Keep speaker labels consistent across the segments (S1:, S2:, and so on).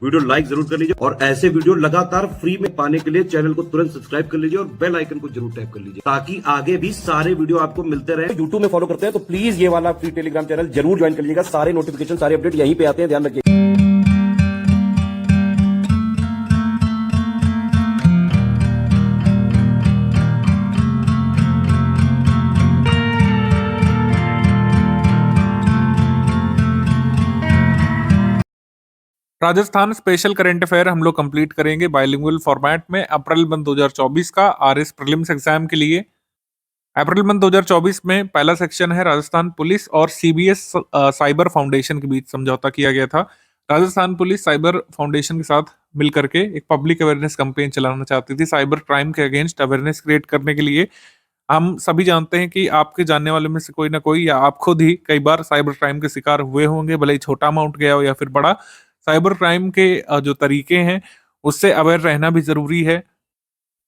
S1: Video like जरूर कर लीजिए और ऐसे वीडियो लगातार फ्री में पाने के लिए चैनल को तुरंत सब्सक्राइब कर लीजिए और बेल आइकन को जरूर टैप कर लीजिए ताकि आगे भी सारे वीडियो आपको मिलते रहे। यूट्यूब में फॉलो करते हैं तो प्लीज ये वाला फ्री टेलीग्राम चैनल जरूर ज्वाइन कर लीजिएगा। सारे नोटिफिकेशन सारे अपडेट यहीं पे आते हैं, ध्यान रखिए।
S2: राजस्थान स्पेशल करंट अफेयर हम लोग कंप्लीट करेंगे बाइलिंगुअल फॉर्मेट में अप्रैल मंथ 2024 का आरएस प्रीलिम्स एग्जाम के लिए। अप्रैल मंथ 2024 में पहला सेक्शन है राजस्थान पुलिस और सीबीएस साइबर फाउंडेशन के बीच समझौता किया गया था। राजस्थान पुलिस साइबर फाउंडेशन के साथ मिलकर के एक पब्लिक अवेयरनेस कैंपेन चलाना चाहती थी साइबर क्राइम के अगेंस्ट अवेयरनेस क्रिएट करने के लिए। हम सभी जानते हैं कि आपके जानने वाले में से कोई ना कोई या आप खुद ही कई बार साइबर क्राइम के शिकार हुए होंगे, भले ही छोटा अमाउंट गया हो या फिर बड़ा। साइबर क्राइम के जो तरीके हैं उससे अवेयर रहना भी जरूरी है,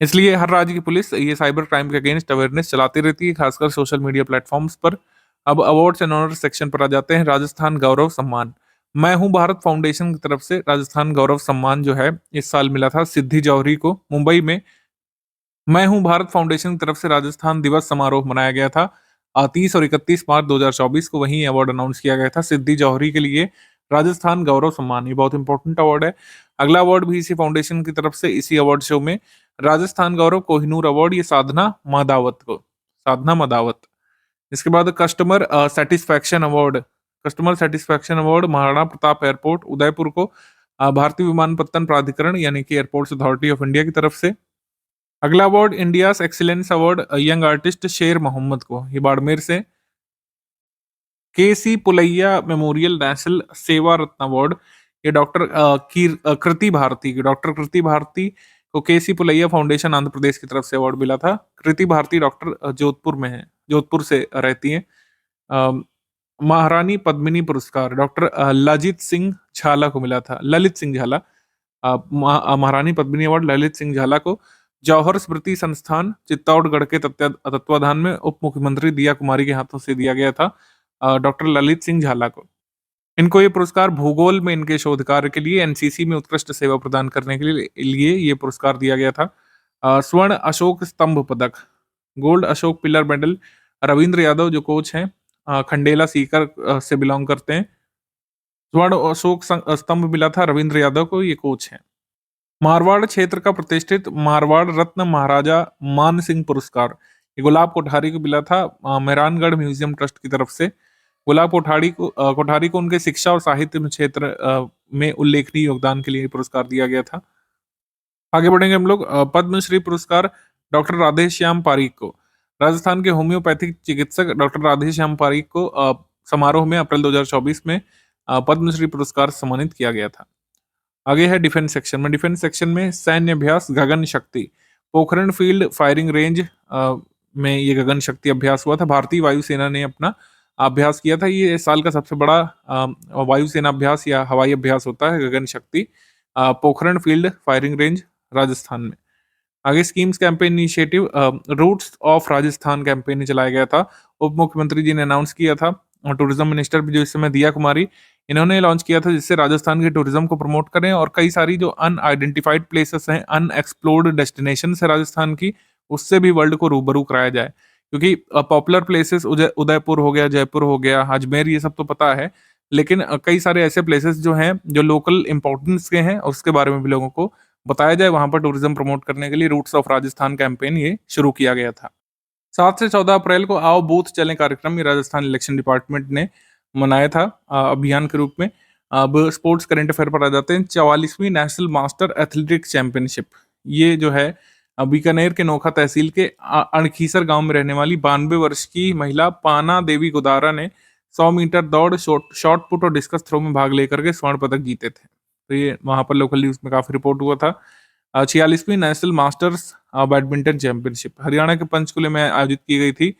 S2: इसलिए हर राज्य की पुलिस ये साइबर क्राइम के अगेंस्ट अवेयरनेस चलाती रहती है, खासकर सोशल मीडिया प्लेटफॉर्म्स पर। अब अवार्ड्स एंड ऑनर सेक्शन पर आ जाते हैं। राजस्थान गौरव सम्मान, मैं हूं भारत फाउंडेशन की तरफ से राजस्थान गौरव सम्मान जो है इस साल मिला था सिद्धि जौहरी को मुंबई में। मैं हूं भारत फाउंडेशन की तरफ से राजस्थान दिवस समारोह मनाया गया था 30 और 31 मार्च 2024 को, वहीं अवार्ड अनाउंस किया गया था सिद्धि जौहरी के लिए राजस्थान गौरव सम्मान। ये बहुत इंपॉर्टेंट अवार्ड है। अगला अवार्ड भी इसी फाउंडेशन की तरफ से इसी अवार्ड शो में राजस्थान गौरव कोहिनूर अवार्ड, ये साधना मादावत। इसके बाद customer satisfaction award Maharana Pratap airport Udaipur को भारतीय विमानपत्तन प्राधिकरण यानी कि एयरपोर्ट्स अथॉरिटी ऑफ इंडिया की तरफ से। अगला award India excellence award young artist शेर मोहम्मद को, ये बाड़मेर से। केसी पुलैया मेमोरियल नेशनल सेवा रत्न अवार्ड, ये कृति भारती को केसी पुलैया फाउंडेशन आंध्र प्रदेश की तरफ से अवार्ड मिला था। कृति भारती डॉक्टर जोधपुर से रहती हैं। महारानी पद्मिनी पुरस्कार डॉक्टर ललित सिंह झाला को मिला था। महारानी पद्मिनी अवार्ड ललित सिंह झाला को जौहर स्मृति संस्थान चित्तौड़गढ़ के तत्वाधान में उप मुख्यमंत्री दिया कुमारी के हाथों से दिया गया था डॉक्टर ललित सिंह झाला को। इनको ये पुरस्कार भूगोल में इनके शोध कार्य के लिए एनसीसी में उत्कृष्ट सेवा प्रदान करने के लिए ये पुरस्कार दिया गया था। स्वर्ण अशोक स्तंभ पदक, gold Ashok pillar medal Ravindra Yadav जो कोच हैं खंडेला सीकर से बिलोंग करते हैं। स्वर्ण अशोक स्तंभ मिला था रविंद्र यादव को, ये कोच हैं। मारवाड़ क्षेत्र का प्रतिष्ठित मारवाड़ रत्न महाराजा मान सिंह पुरस्कार, ये गुलाब कोठारी को मिला था मेहरानगढ़ म्यूजियम ट्रस्ट की तरफ से। गुलाब कोठारी को उनके शिक्षा और साहित्य क्षेत्र में उल्लेखनीय योगदान के लिए पुरस्कार दिया गया था। आगे बढ़ेंगे हम लोग। पद्मश्री पुरस्कार डॉक्टर राधेश्याम पारीक को, राजस्थान के होम्योपैथिक चिकित्सक डॉक्टर राधेश्याम पारीक को समारोह में अप्रैल 2024 में पद्मश्री पुरस्कार सम्मानित किया गया था। आगे है डिफेंस सेक्शन में सैन्य अभ्यास गगन Shakti, Pokhran field firing range में ये गगन शक्ति अभ्यास हुआ था। भारतीय वायुसेना ने अपना अभ्यास किया था। ये इस साल का सबसे बड़ा वायुसेना अभ्यास या हवाई अभ्यास होता है Gagan Shakti, Pokhran field firing range Rajasthan में। आगे schemes campaign initiative roots of Rajasthan campaign चलाया गया था। उप मुख्यमंत्री जी ने अनाउंस किया था और टूरिज्म मिनिस्टर भी जो इस समय दिया कुमारी, इन्होंने लॉन्च किया था जिससे राजस्थान के टूरिज्म को प्रमोट करें और कई सारी जो अनआइडेंटिफाइड प्लेसेस हैं, अनएक्सप्लोर्ड डेस्टिनेशन है राजस्थान की, उससे भी वर्ल्ड को रूबरू कराया जाए। क्योंकि पॉपुलर प्लेसेस उदयपुर हो गया, जयपुर हो गया, अजमेर, ये सब तो पता है, लेकिन कई सारे ऐसे प्लेसेस जो हैं जो लोकल इंपॉर्टेंस के हैं उसके बारे में भी लोगों को बताया जाए। वहां पर टूरिज्म प्रमोट करने के लिए रूट्स ऑफ राजस्थान कैंपेन ये शुरू किया गया था। 7 से 14 अप्रैल को आओ बूथ चलें कार्यक्रम ये राजस्थान इलेक्शन डिपार्टमेंट ने मनाया था अभियान के रूप में। अब स्पोर्ट्स करंट अफेयर पर आ जाते हैं। 44वीं नेशनल मास्टर एथलेटिक्स चैंपियनशिप, ये जो है बीकानेर के नोखा तहसील के अणखीसर गांव में रहने वाली 92 वर्ष की महिला पाना देवी गुदारा ने 100 मीटर दौड़, शॉर्ट पुट और डिस्कस थ्रो में भाग लेकर के स्वर्ण पदक जीते थे। तो ये वहां पर लोकल न्यूज में काफी रिपोर्ट हुआ था। 46वीं national masters badminton championship Haryana के पंचकुले में आयोजित की गई थी।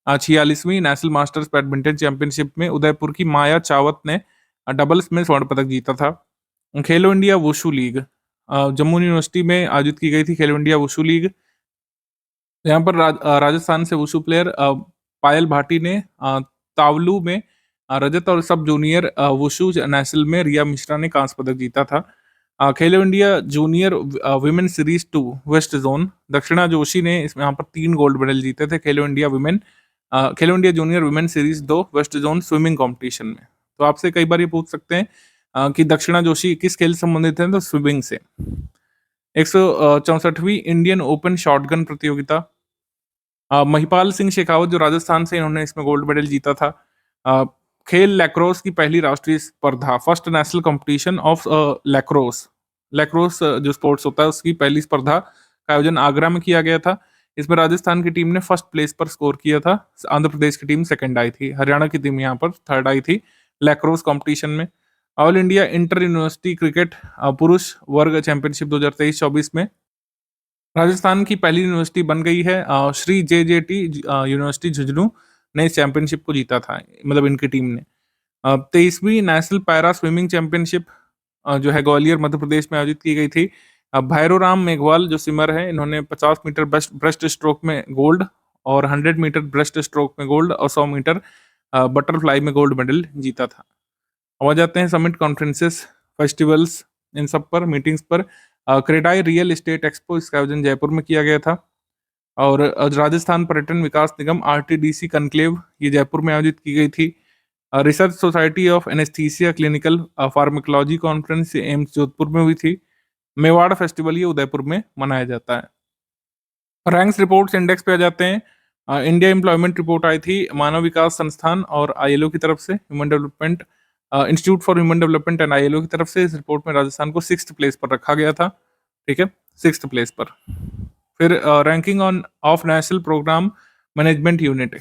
S2: 46वीं नेशनल मास्टर्स बैडमिंटन चैंपियनशिप में उदयपुर की माया चावत ने डबल्स में स्वर्ण पदक जीता था। खेलो India wushu league Jammu university में आयोजित की गई थी। खेलो इंडिया वुशु लीग, यहाँ पर राजस्थान से वुशु प्लेयर पायल भाटी ने तावलू में रजत और सब जूनियर वुशु नेशनल में रिया मिश्रा ने कांस्य पदक जीता था। खेलो India junior women series 2 west zone, दक्षिणा जोशी ने इसमें यहाँ पर 3 गोल्ड मेडल जीते थे खेलो India junior women series 2 west zone swimming competition में। तो आपसे कई बार ये पूछ सकते हैं कि दक्षिणा जोशी किस खेल से संबंधित हैं, तो स्विमिंग से। 164वीं इंडियन ओपन शॉटगन प्रतियोगिता, महिपाल सिंह शेखावत जो राजस्थान से, इन्होंने इसमें गोल्ड मेडल जीता था। खेल लैक्रोस की पहली राष्ट्रीय स्पर्धा, first national competition of lacrosse, जो स्पोर्ट्स होता है उसकी पहली स्पर्धा का आयोजन आगरा में किया गया था। इसमें राजस्थान की टीम ने फर्स्ट प्लेस पर स्कोर किया था, आंध्र प्रदेश की टीम सेकंड आई थी, हरियाणा की टीम यहाँ पर थर्ड आई थी लैक्रोस कंपटीशन में। All India inter university cricket पुरुष वर्ग चैंपियनशिप 2023-24 में राजस्थान की पहली यूनिवर्सिटी बन गई है श्री JJT यूनिवर्सिटी झुंझुनू ने इस चैंपियनशिप को जीता था, मतलब इनकी टीम ने। 23वीं नेशनल पैरा स्विमिंग चैंपियनशिप जो है ग्वालियर मध्य प्रदेश में आयोजित की गई थी। भैरो राम मेघवाल जो स्विमर है, इन्होंने 50 मीटर ब्रेस्ट स्ट्रोक में गोल्ड और 100 मीटर ब्रेस्ट स्ट्रोक में गोल्ड और 100 मीटर बटरफ्लाई में गोल्ड मेडल जीता था। अब आ जाते हैं समिट कॉन्फ्रेंसेस फेस्टिवल्स इन सब पर, मीटिंग्स पर। क्रेडाई रियल एस्टेट एक्सपो, इसका आयोजन जयपुर में किया गया था। और राजस्थान पर्यटन विकास निगम RTDC कनक्लेव, ये जयपुर में आयोजित की गई थी। Research society of anaesthesia clinical pharmacology conference AIIMS Jodhpur में हुई थी। मेवाड़ फेस्टिवल ये उदयपुर में मनाया जाता है। रैंक्स रिपोर्ट्स इंडेक्स पे आ जाते हैं। इंडिया एम्प्लॉयमेंट रिपोर्ट आई थी मानव विकास संस्थान और ILO की तरफ से, human development institute for human development and ILO की तरफ से। इस रिपोर्ट में राजस्थान को 6th प्लेस पर रखा गया था, ठीक है, 6th प्लेस पर। फिर ranking of national programme management unit,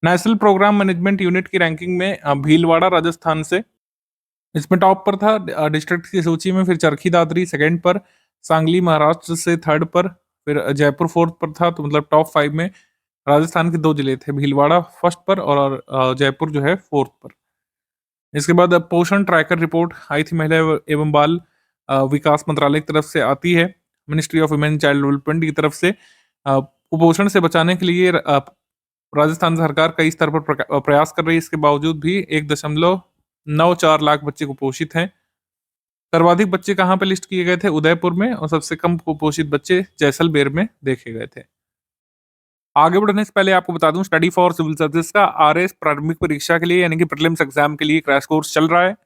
S2: national programme management unit की रैंकिंग में भीलवाड़ा राजस्थान से इसमें टॉप पर था डिस्ट्रिक्ट की सूची में। फिर चरखी दादरी सेकंड पर, सांगली महाराष्ट्र से थर्ड पर, फिर जयपुर फोर्थ पर था। तो मतलब टॉप 5 में राजस्थान के 2 जिले थे, भीलवाड़ा फर्स्ट पर और जयपुर जो है फोर्थ पर। इसके बाद पोषण ट्रैकर रिपोर्ट आई थी महिला एवं बाल विकास मंत्रालय की तरफ से आती है, ministry of women child development की तरफ से। कुपोषण से बचाने के लिए राजस्थान सरकार कई स्तर पर प्रयास कर रही है। इसके बावजूद भी 1.94 लाख बच्चे कुपोषित हैं। सर्वाधिक बच्चे कहाँ पे लिस्ट किए गए थे? उदयपुर में। और सबसे कम कुपोषित बच्चे जैसलमेर में देखे गए थे। आगे बढ़ने से पहले आपको बता दूं, स्टडी फॉर सिविल सर्विसेज का RS प्रारंभिक परीक्षा के लिए यानी कि प्रीलिम्स एग्जाम के लिए क्रैश कोर्स चल रहा है।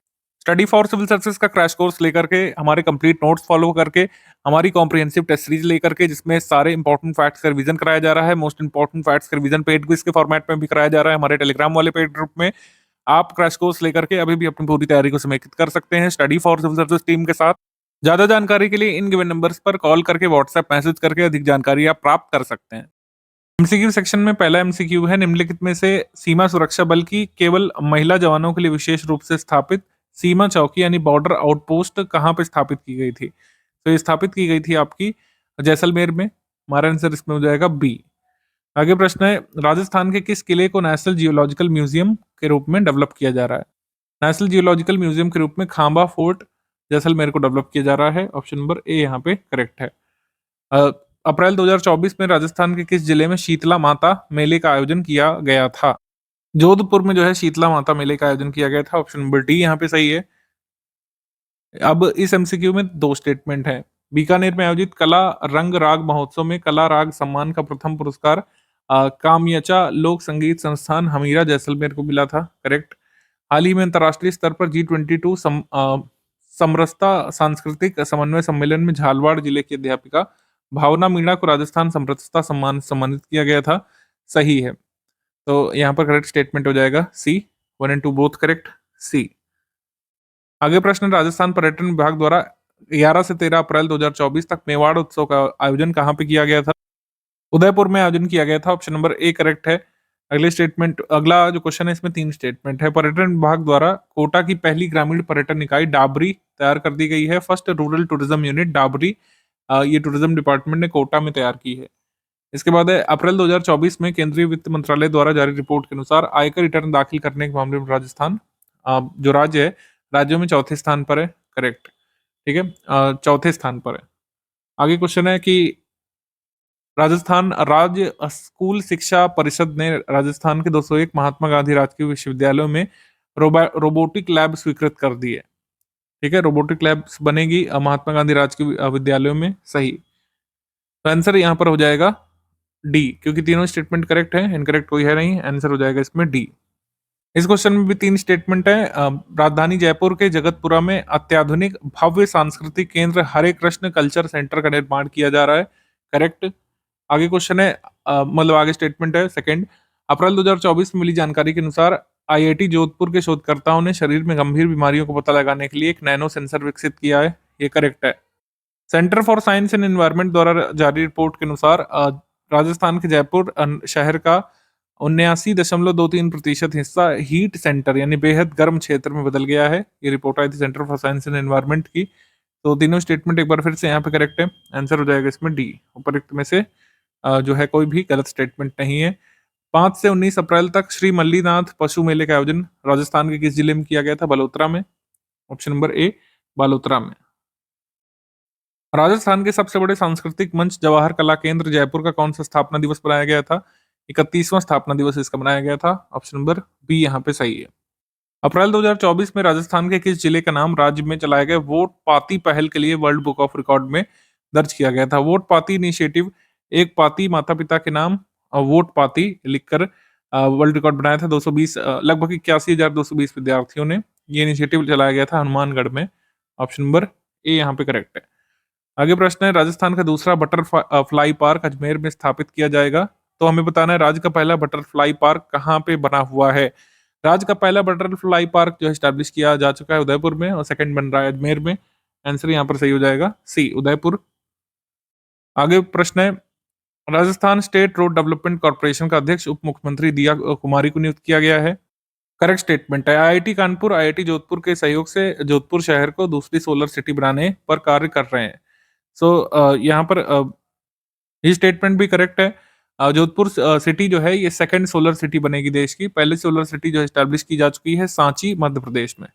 S2: स्टडी फॉर सिविल सर्विसेज का क्रैश कोर्स लेकर के, हमारे कंप्लीट नोट्स फॉलो करके, हमारी कॉम्प्रिहेंसिव टेस्ट सीरीज लेकर के, जिसमें सारे इंपॉर्टेंट फैक्ट्स का रिवीजन कराया जा रहा है। मोस्ट इंपॉर्टेंट फैक्ट्स का रिवीजन पेड क्विज के फॉर्मेट में भी कराया जा रहा है हमारे टेलीग्राम वाले पेड ग्रुप में। आप क्रैश कोर्स लेकर के अभी भी अपनी पूरी तैयारी को समेकित कर सकते हैं study for civil services team के साथ। ज्यादा जानकारी के लिए इन गिवन नंबर्स पर कॉल करके, व्हाट्सएप मैसेज करके अधिक जानकारी आप प्राप्त कर सकते हैं। MCQ सेक्शन में पहला MCQ है, निम्नलिखित में से सीमा सुरक्षा बल की केवल महिला जवानों के लिए विशेष रूप से स्थापित सीमा चौकी यानी बॉर्डर आउटपोस्ट कहाँ पे स्थापित की गई थी? तो ये स्थापित की गई थी आपकी जैसलमेर में। हमारा आंसर इसमें हो जाएगा B। आगे प्रश्न है, राजस्थान के किस किले को नेशनल जियोलॉजिकल म्यूजियम के रूप में डेवलप किया जा रहा है? नेशनल जियोलॉजिकल म्यूजियम के रूप में खांबा फोर्ट जैसलमेर को डेवलप किया जा रहा है। ऑप्शन नंबर A यहाँ पे करेक्ट है। अप्रैल 2024 में राजस्थान के किस जिले में शीतला माता मेले का आयोजन किया गया था? जोधपुर में जो है शीतला माता मेले का आयोजन किया गया था। ऑप्शन नंबर D यहाँ पे सही है। अब इस MCQ में 2 स्टेटमेंट है। बीकानेर में आयोजित कला रंग राग महोत्सव में कला राग सम्मान का प्रथम पुरस्कार कामयचा लोक संगीत संस्थान हमीरा जैसलमेर को मिला था। करेक्ट। हाल ही में अंतर्राष्ट्रीय स्तर पर G22 समरसता सांस्कृतिक समन्वय सम्मेलन में झालवाड़ जिले की अध्यापिका भावना मीणा को राजस्थान समरसता सम्मान सम्मानित किया गया था। सही है। तो यहाँ पर करेक्ट स्टेटमेंट हो जाएगा C। 1 and 2 both correct, C। आगे प्रश्न, राजस्थान पर्यटन विभाग द्वारा 11 से 13 अप्रैल 2024 तक मेवाड़ उत्सव का आयोजन कहाँ पे किया गया था? उदयपुर में आयोजन किया गया था। ऑप्शन नंबर A करेक्ट है। अगले स्टेटमेंट, अगला जो क्वेश्चन है इसमें 3 स्टेटमेंट है। पर्यटन विभाग द्वारा कोटा की पहली ग्रामीण पर्यटन इकाई डाबरी तैयार कर दी गई है। First rural tourism unit dowry, ये टूरिज्म डिपार्टमेंट ने कोटा में तैयार की है। इसके बाद है, अप्रैल 2024 में केंद्रीय वित्त मंत्रालय द्वारा जारी रिपोर्ट के अनुसार आयकर रिटर्न दाखिल करने के मामले में राजस्थान जो राज्य है, राज्यों में चौथे स्थान पर है। करेक्ट, ठीक है, चौथे स्थान पर है। आगे क्वेश्चन है कि राजस्थान राज्य स्कूल शिक्षा परिषद ने राजस्थान के 201 महात्मा गांधी राजकीय विश्वविद्यालयों में रोबोटिक लैब स्वीकृत कर दी है। ठीक है, रोबोटिक लैब्स बनेगी महात्मा गांधी राजकीय विद्यालयों में, सही। तो आंसर यहाँ पर हो जाएगा डी, क्योंकि तीनों स्टेटमेंट करेक्ट है, इनकरेक्ट कोई है नहीं, आंसर हो जाएगा इसमें डी। इस क्वेश्चन में भी 3 स्टेटमेंट है। राजधानी जयपुर के जगतपुरा में अत्याधुनिक भव्य सांस्कृतिक केंद्र हरे कृष्ण कल्चर सेंटर का निर्माण किया जा रहा है, करेक्ट। आगे क्वेश्चन है, मतलब आगे स्टेटमेंट है सेकंड, अप्रैल 2024 में मिली जानकारी के अनुसार आईआईटी जोधपुर के शोधकर्ताओं ने शरीर में गंभीर बीमारियों को पता लगाने के लिए एक नैनो सेंसर विकसित किया है, ये करेक्ट है। Centre for science and environment द्वारा जारी रिपोर्ट के अनुसार राजस्थान के जयपुर शहर का 79.23% हिस्सा हीट सेंटर यानी बेहद गर्म क्षेत्र में बदल गया है, ये रिपोर्ट आई थी centre for science and environment की। तो तीनों स्टेटमेंट एक बार फिर से यहाँ पे करेक्ट है, आंसर हो जाएगा इसमें डी। उपरोक्त में से जो है कोई भी गलत स्टेटमेंट नहीं है। 5 से 19 अप्रैल तक श्री मल्लीनाथ पशु मेले का आयोजन राजस्थान के किस जिले में किया गया था? बलोत्रा में, ऑप्शन नंबर ए बालोतरा में। राजस्थान के सबसे बड़े सांस्कृतिक मंच जवाहर कला केंद्र जयपुर का कौन सा स्थापना दिवस मनाया गया था? 31वां स्थापना दिवस इसका मनाया गया था, ऑप्शन नंबर बी यहाँ पे सही है। अप्रैल 2024 में राजस्थान के किस जिले का नाम राज्य में चलाए गए वोट पाती पहल के लिए वर्ल्ड बुक ऑफ रिकॉर्ड में दर्ज किया गया था? वोट पाती इनिशिएटिव, एक पाती माता पिता के नाम वोट पाती लिखकर वर्ल्ड रिकॉर्ड बनाया था। 220 लगभग 81,220 विद्यार्थियों ने ये इनिशिएटिव चलाया गया था हनुमानगढ़ में, ऑप्शन नंबर ए यहाँ पे करेक्ट है। आगे प्रश्न है, राजस्थान का दूसरा बटरफ्लाई पार्क अजमेर में स्थापित किया जाएगा, तो हमें बताना है राज्य का पहला बटरफ्लाई पार्क कहाँ पे बना हुआ है। राज्य का पहला बटरफ्लाई पार्क जो है स्टैब्लिश किया जा चुका है उदयपुर में, और सेकंड बन रहा है अजमेर में। आंसर यहाँ पर सही हो जाएगा सी, उदयपुर। आगे प्रश्न है, Rajasthan state road development corporation का अध्यक्ष उप मुख्यमंत्री दिया कुमारी को नियुक्त किया गया है, करेक्ट स्टेटमेंट है। आईआईटी कानपुर आईआईटी जोधपुर के सहयोग से जोधपुर शहर को दूसरी सोलर सिटी बनाने पर कार्य कर रहे हैं। सो यहाँ पर ये स्टेटमेंट भी करेक्ट है। जोधपुर सिटी जो है ये सेकंड सोलर सिटी बनेगी देश की। पहले सोलर सिटी जो एस्टैब्लिश की जा चुकी है सांची मध्य प्रदेश में,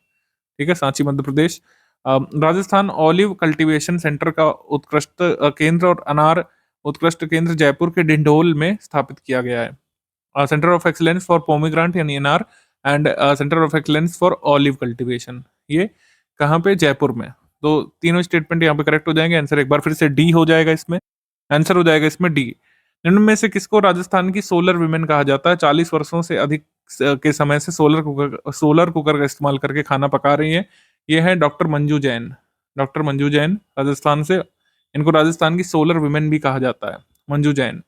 S2: ठीक है, Sanchi Madhya Pradesh. Rajasthan olive cultivation centre का उत्कृष्ट केंद्र और अनार उत्कृष्ट केंद्र जयपुर के डिंडोल में स्थापित किया गया है। Centre of excellence for pomegranate यानी NR and centre of excellence for olive cultivation, ये कहाँ पे? जयपुर में। तो तीनों स्टेटमेंट यहाँ पे करेक्ट हो जाएंगे। आंसर एक बार फिर से डी हो जाएगा इसमें, आंसर हो जाएगा इसमें डी। निम्न में से किसको राजस्थान की सोलर वुमेन कहा जाता है? 40 वर्षों से अधिक के समय से सोलर कुकर का इस्तेमाल करके खाना पका रही है, ये है डॉक्टर मंजू जैन। डॉक्टर मंजू जैन राजस्थान से, इनको राजस्थान की सोलर वुमेन भी कहा जाता है, मंजू जैन।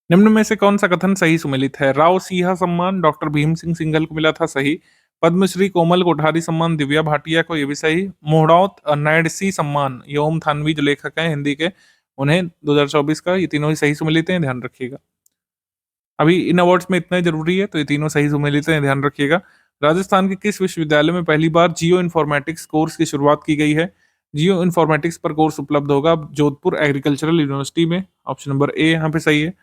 S2: निम्न में से कौन सा कथन सही सुमेलित है? राव सिंहा सम्मान डॉक्टर भीम सिंह सिंघल को मिला था, सही। पद्मश्री कोमल कोठारी सम्मान दिव्या भाटिया को, ये भी सही। मोहड़ौत नायडसी सम्मान ये ओम थानवी जो लेखक हैं हिंदी के, उन्हें 2024 का, ये तीनों ही सही सुमेलित हैं, ध्यान रखिएगा। अभी इन अवार्ड्स में इतना ही जरूरी है, तो ये तीनों सही सुमेलित हैं, ध्यान रखिएगा। राजस्थान के किस विश्वविद्यालय में पहली बार जियो इन्फॉर्मेटिक्स कोर्स की शुरुआत की गई है? जियो इन्फॉर्मेटिक्स पर कोर्स उपलब्ध होगा जोधपुर एग्रीकल्चरल यूनिवर्सिटी में, ऑप्शन नंबर ए यहाँ पे सही है।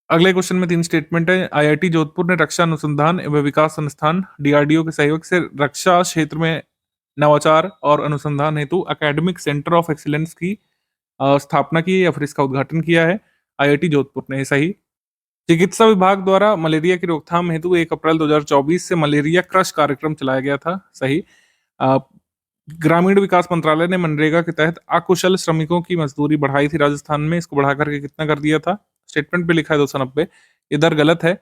S2: अगले क्वेश्चन में 3 स्टेटमेंट है। आईआईटी जोधपुर ने रक्षा अनुसंधान एवं विकास संस्थान डीआरडीओ के सहयोग से रक्षा क्षेत्र में नवाचार और अनुसंधान हेतु एकेडमिक सेंटर ऑफ एक्सीलेंस की स्थापना की या फिर इसका उद्घाटन किया है आईआईटी जोधपुर ने, सही। चिकित्सा विभाग द्वारा मलेरिया की रोकथाम हेतु 1 अप्रैल 2024 से मलेरिया क्रश कार्यक्रम चलाया गया था, सही। ग्रामीण विकास मंत्रालय ने मनरेगा के तहत अकुशल श्रमिकों की मजदूरी बढ़ाई थी राजस्थान में, इसको बढ़ा करके कितना कर दिया था? स्टेटमेंट पे लिखा है 290, इधर गलत है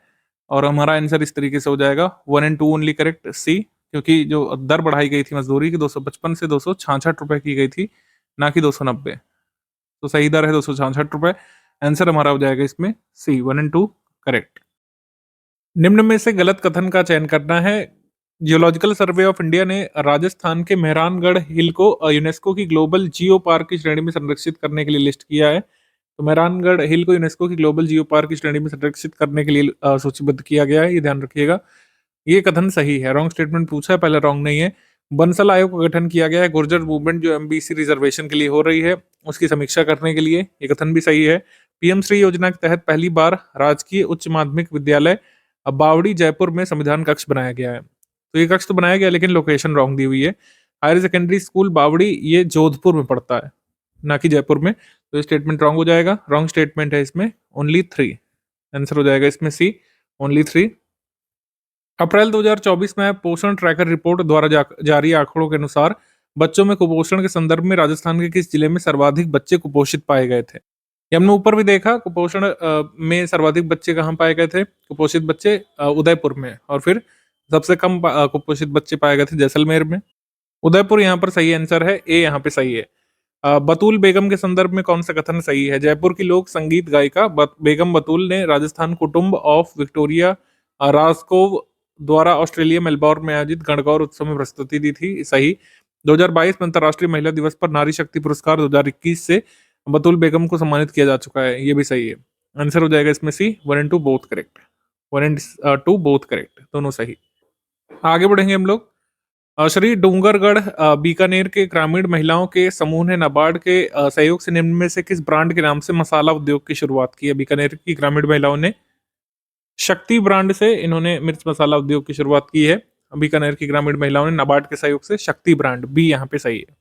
S2: और हमारा आंसर इस तरीके से हो जाएगा 1 and 2 ओनली करेक्ट, सी। क्योंकि जो दर बढ़ाई गई थी मजदूरी की 255 से 266 रुपए की गई थी, ना कि 290। तो सही दर है 266 रुपए। आंसर हमारा हो जाएगा इसमें सी, 1 and 2 करेक्ट। निम्न में से गलत कथन का चयन करना है। जियोलॉजिकल सर्वे ऑफ इंडिया ने राजस्थान के मेहरानगढ़ हिल को यूनेस्को की ग्लोबल जियो पार्क की श्रेणी में संरक्षित करने के लिए लिस्ट किया है। तो मेहरानगढ़ हिल को यूनेस्को की ग्लोबल जियो पार्क की श्रेणी में संरक्षित करने के लिए सूचीबद्ध किया गया है, ये ध्यान रखिएगा। ये कथन सही है, रॉन्ग स्टेटमेंट पूछा है, पहले रॉन्ग नहीं है। बंसल आयोग का गठन किया गया है गुर्जर मूवमेंट जो एमबीसी रिजर्वेशन के लिए हो रही है उसकी समीक्षा करने के लिए, ये कथन भी सही है। पीएम श्री योजना के तहत पहली बार राजकीय उच्च माध्यमिक विद्यालय बावड़ी जयपुर में संविधान कक्ष बनाया गया है। तो ये कक्ष तो बनाया गया लेकिन लोकेशन रॉन्ग दी हुई है। हायर सेकेंडरी स्कूल बावड़ी ये जोधपुर में पड़ता है, ना कि जयपुर में। तो ये स्टेटमेंट रॉन्ग हो जाएगा, रॉन्ग स्टेटमेंट है इसमें ओनली 3। आंसर हो जाएगा इसमें सी, ओनली 3। अप्रैल 2024 में पोषण ट्रैकर रिपोर्ट द्वारा जारी आंकड़ों के अनुसार बच्चों में कुपोषण के संदर्भ में राजस्थान के किस जिले में सर्वाधिक बच्चे कुपोषित पाए गए थे? ये हमने ऊपर भी देखा, कुपोषण में सर्वाधिक बच्चे कहाँ पाए गए थे? कुपोषित बच्चे उदयपुर में, और फिर सबसे कम कुपोषित बच्चे पाए गए थे जैसलमेर में। उदयपुर यहाँ पर सही आंसर है, ए यहाँ पे सही है। बतूल बेगम के संदर्भ में कौन सा कथन सही है? जयपुर की लोक संगीत गायिका बेगम बतूल ने राजस्थान कुटुंब ऑफ विक्टोरिया रास्कोव द्वारा ऑस्ट्रेलिया मेलबोर्न में आयोजित गणगौर उत्सव में प्रस्तुति दी थी, सही। 2022 में अंतर्राष्ट्रीय महिला दिवस पर नारी शक्ति पुरस्कार 2021 से बतूल बेगम को सम्मानित किया जा चुका है, ये भी सही है। आंसर हो जाएगा इसमें सी, 1 and 2 both correct, 1 and 2 both correct, दोनों सही। आगे बढ़ेंगे हम लोग। श्री डूंगरगढ़ बीकानेर के ग्रामीण महिलाओं के समूह ने नाबार्ड के सहयोग से निम्न में से किस ब्रांड के नाम से मसाला उद्योग की शुरुआत की है? बीकानेर की ग्रामीण महिलाओं ने शक्ति ब्रांड से इन्होंने मिर्च मसाला उद्योग की शुरुआत की है। बीकानेर की ग्रामीण महिलाओं ने नाबार्ड के सहयोग से शक्ति ब्रांड, बी यहाँ पे सही है।